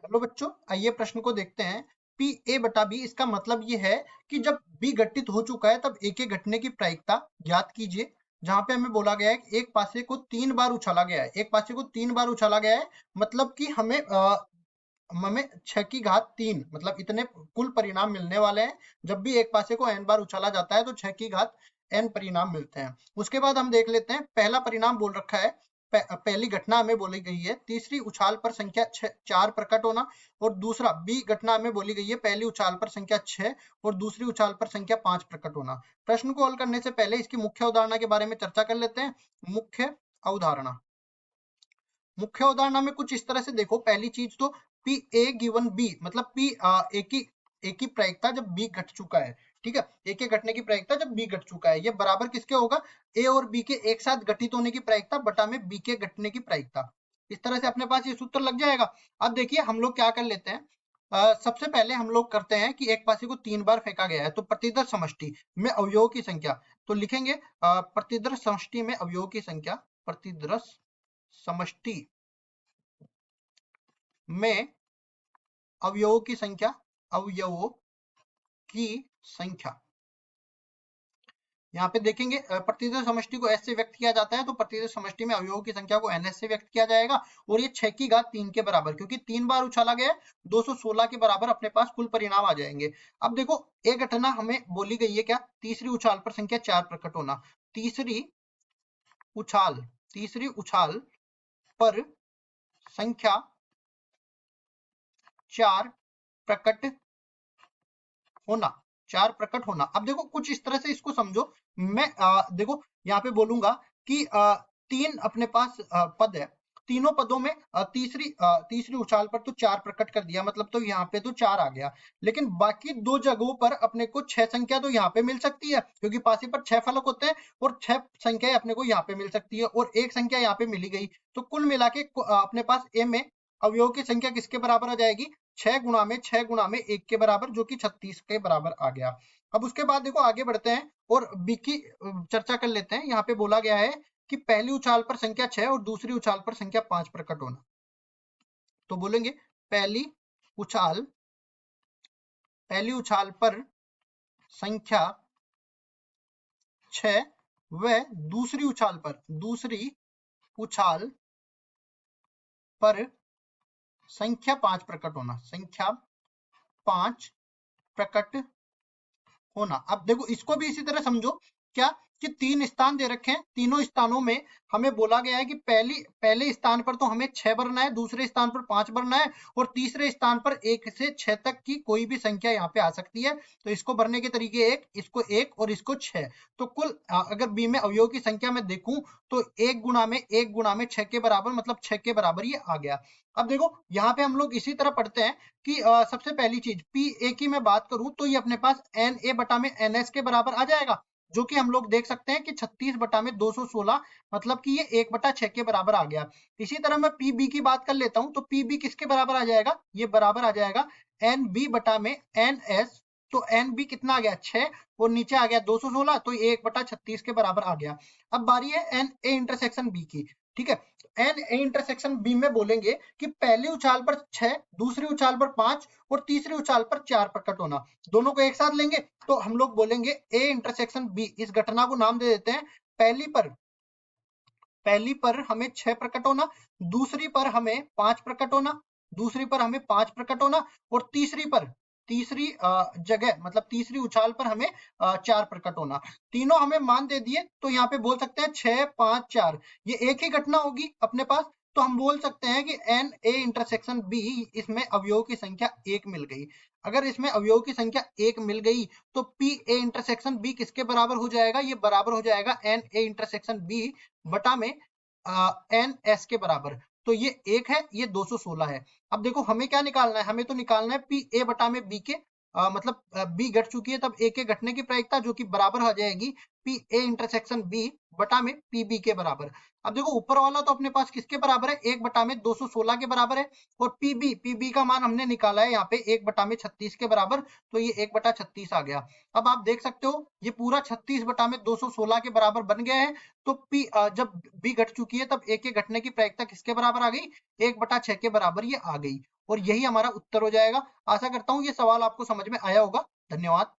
Hello बच्चों, आइए प्रश्न को देखते हैं। पी ए बटा बी, इसका मतलब ये है कि जब बी घटित हो चुका है तब ए के घटने की प्रायिकता ज्ञात कीजिए। जहां पे हमें बोला गया है कि एक पासे को 3 बार उछाला गया है, एक पासे को 3 बार उछाला गया है, मतलब कि हमें 6 की घात 3 मतलब इतने कुल परिणाम मिलने वाले हैं। जब भी एक पासे को n बार उछाला जाता है तो 6 की घात n परिणाम मिलते हैं। उसके बाद हम देख लेते हैं, पहला परिणाम बोल रखा है, पहली घटना हमें बोली गई है तीसरी उछाल पर संख्या 4 प्रकट होना, और दूसरा बी घटना हमें बोली गई है पहली उछाल पर संख्या 6 और दूसरी उछाल पर संख्या 5 प्रकट होना। प्रश्न को हल करने से पहले इसकी मुख्य अवधारणा के बारे में चर्चा कर लेते हैं। मुख्य अवधारणा, मुख्य अवधारणा में कुछ इस तरह से देखो। पहली चीज तो पी ए गिवन बी, मतलब पी ए की प्रायिकता जब बी घट चुका है, ठीक है, ए के घटने की प्रायिकता जब बी घट चुका है, ये बराबर किसके होगा, ए और बी के एक साथ घटित होने की प्रायिकता बटा में बी के घटने की प्रायिकता। इस तरह से अपने पास ये सूत्र लग जाएगा। अब देखिए हम लोग क्या कर लेते हैं, सबसे पहले हम लोग करते हैं कि एक पासे को 3 बार फेंका गया है तो प्रतिदर समष्टि में अवयवों की संख्या, तो लिखेंगे प्रतिदर समष्टि में अवयवों की संख्या, प्रतिदर समष्टि में अवयवों की संख्या, अवयवों की संख्या। यहाँ पे देखेंगे प्रतिदर समष्टि को s से व्यक्त किया जाता है, तो प्रतिदर समष्टि में अवयवों की संख्या को ns से व्यक्त किया जाएगा, और ये 6 की घात 3 के बराबर, क्योंकि 3 बार उछाला गया है, 216 के बराबर अपने पास कुल परिणाम आ जाएंगे। अब देखो एक घटना हमें बोली गई है क्या, तीसरी उछाल पर संख्या 4 प्रकट होना। तीसरी उछाल पर संख्या 4 प्रकट होना, 4 प्रकट होना। अब देखो कुछ इस तरह से इसको समझो। मैं देखो यहाँ पे बोलूंगा कि 3 अपने पास पद है, तीनों पदों में तीसरी उछाल पर तो 4 प्रकट कर दिया, मतलब तो यहाँ पे तो 4 आ गया, लेकिन बाकी 2 जगहों पर अपने को 6 संख्या तो यहाँ पे मिल सकती है, क्योंकि पासे पर 6 फलक होते हैं, और 6 संख्याएं अपने को यहाँ पे मिल सकती है, और एक संख्या यहाँ पे मिली गई, तो कुल मिला के अपने पास ए में अवयवों की संख्या किसके बराबर आ जाएगी, 6 गुणा में 1 के बराबर, जो कि 36 के बराबर आ गया। अब उसके बाद देखो आगे बढ़ते हैं और बी की चर्चा कर लेते हैं। यहाँ पे बोला गया है कि पहली उछाल पर संख्या 6 और दूसरी उछाल पर संख्या 5 प्रकट होना। तो बोलेंगे पहली उछाल पर संख्या 6 व दूसरी उछाल पर संख्या 5 प्रकट होना, संख्या 5 प्रकट होना। अब देखो इसको भी इसी तरह समझो, क्या कि 3 स्थान दे रखे हैं, तीनों स्थानों में हमें बोला गया है कि पहले स्थान पर तो हमें 6 भरना है, दूसरे स्थान पर 5 भरना है, और तीसरे स्थान पर 1 से 6 तक की कोई भी संख्या यहाँ पे आ सकती है। तो इसको भरने के तरीके इसको 1 और इसको 6, तो कुल अगर बी में अवयव की संख्या में देखूं तो 1 गुणा में 6 के बराबर, मतलब 6 के बराबर ये आ गया। अब देखो यहाँ पे हम लोग इसी तरह पढ़ते हैं कि सबसे पहली चीज पी ए की मैं बात करूं तो ये अपने पास एन ए बटा में एन एस के बराबर आ जाएगा, जो कि हम लोग देख सकते हैं कि 36 बटा में 216, मतलब कि ये 1/6 के बराबर आ गया। इसी तरह मैं पी बी की बात कर लेता हूं, तो पी बी किसके बराबर आ जाएगा, ये बराबर आ जाएगा एन बी बटा में एन एस। तो एन बी कितना आ गया 6, और नीचे आ गया 216, तो ये 1/36 के बराबर आ गया। अब बारी है एन ए इंटरसेक्शन बी की, ठीक है। एन ए इंटरसेक्शन बी में बोलेंगे कि पहली उछाल पर 6, दूसरी उछाल पर 5 और तीसरी उछाल पर 4 प्रकट होना। दोनों को एक साथ लेंगे तो हम लोग बोलेंगे ए इंटरसेक्शन बी, इस घटना को नाम दे देते हैं पहली पर हमें 6 प्रकट होना, दूसरी पर हमें 5 प्रकट होना, और तीसरी जगह मतलब तीसरी उछाल पर हमें 4 प्रकट होना। तीनों हमें मान दे दिए, तो यहाँ पे बोल सकते हैं 6 5 4, ये एक ही घटना होगी अपने पास, तो हम बोल सकते हैं कि एन ए इंटरसेक्शन बी, इसमें अवयव की संख्या 1 मिल गई। अगर इसमें अवयव की संख्या 1 मिल गई तो पी ए इंटरसेक्शन बी किसके बराबर हो जाएगा, ये बराबर हो जाएगा एन ए इंटरसेक्शन बी बटा में एन एस के बराबर। तो ये 1 है, ये 216 है। अब देखो हमें क्या निकालना है, हमें तो निकालना है पी ए बटा में बी के, मतलब बी घट चुकी है तब ए के घटने की प्रायिकता, जो कि बराबर हो जाएगी पी ए इंटरसेक्शन बी बटा में पी बी के बराबर। अब देखो ऊपर वाला तो अपने पास किसके बराबर है, 1 बटा में 216 के बराबर है, और पी बी का मान हमने निकाला है यहाँ पे 1 बटा में 36 के बराबर, तो ये 1/36 आ गया। अब आप देख सकते हो ये पूरा 36 बटा में 216 के बराबर बन गया है। तो पी जब बी घट चुकी है तब ए के घटने की प्रायिकता किसके बराबर आ गई, 1/6 के बराबर ये आ गई। और यही हमारा उत्तर हो जाएगा। आशा करता हूँ ये सवाल आपको समझ में आया होगा। धन्यवाद।